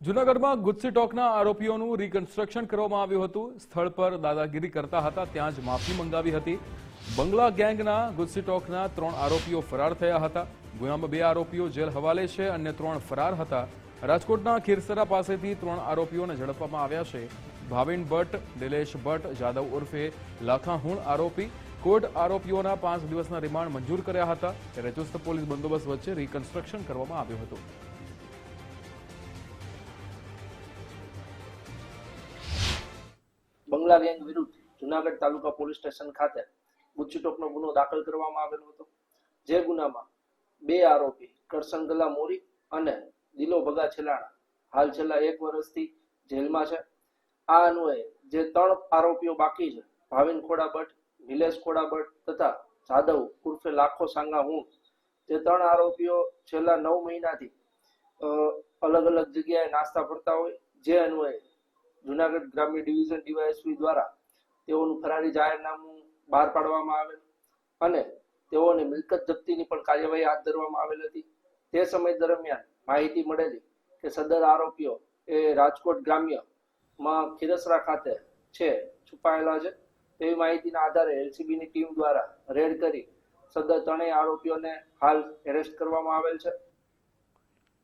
જૂનાગઢમાં ગુજસી ટોકના આરોપીઓનું રિકન્સ્ટ્રક્શન કરવામાં આવ્યું હતું. સ્થળ પર દાદાગીરી કરતા હતા ત્યાં જ માફી મંગાવી હતી. બંગલા ગેંગના ગુજસી ટોકના 3 આરોપીઓ ફરાર થયા હતા. ગુનામાં 2 આરોપીઓ જેલ હવાલે છે, અન્ય 3 ફરાર હતા. રાજકોટના ખીરસરા પાસેથી 3 આરોપીઓને ઝડપવામાં આવ્યા છે. ભાવિન ભટ્ટ, નિલેશ ભટ્ટ, જાદવ ઉર્ફે લાખાહુણ આરોપી. કોર્ટ આરોપીઓના 5 દિવસના રિમાન્ડ મંજૂર કર્યા હતા. ત્યારે ચુસ્ત પોલીસ બંદોબસ્ત વચ્ચે રિકન્સ્ટ્રક્શન કરવામાં આવ્યું હતું. બંગલા ગેંગ વિરુદ્ધ જૂનાગઢ તાલુકા પોલીસ સ્ટેશન ખાતે ગુજસી ટોકનો ગુનો દાખલ કરવામાં આવેલો હતો. જે ગુનામાં 2 આરોપી કરશન ગલા મોરી અને દિલો ભગા છેલાણા હાલ છેલ્લા 1 વર્ષથી જેલમાં છે. આ અન્વયે જે 3 આરોપીઓ બાકી છે, ભાવિન ખોડા ભટ્ટ, નિલેશ ખોડા ભટ્ટ તથા જાદવ ઉર્ફે લાખો સાંગા હું, જે 3 આરોપીઓ છેલ્લા 9 મહિનાથી અલગ અલગ જગ્યાએ નાસ્તા ફરતા હોય, જે અન્વયે જૂનાગઢ ગ્રામ્ય ડિવિઝન ડીવાયએસપી દ્વારા તેઓનું ફરારી જાહેરનામું બહાર પાડવામાં આવેલ અને તેઓને મિલકત જપ્તીની પણ કાર્યવાહી હાથ ધરવામાં આવેલ હતી. તે સમય દરમિયાન માહિતી મળેલી કે સદર આરોપીઓ એ રાજકોટ ગ્રામ્યમાં ખીરસરા ખાતે છુપાયેલા છે. તેવી માહિતીના આધારે એલસીબીની ટીમ દ્વારા રેડ કરી સદર 3 આરોપીઓને હાલ એરેસ્ટ કરવામાં આવેલ છે.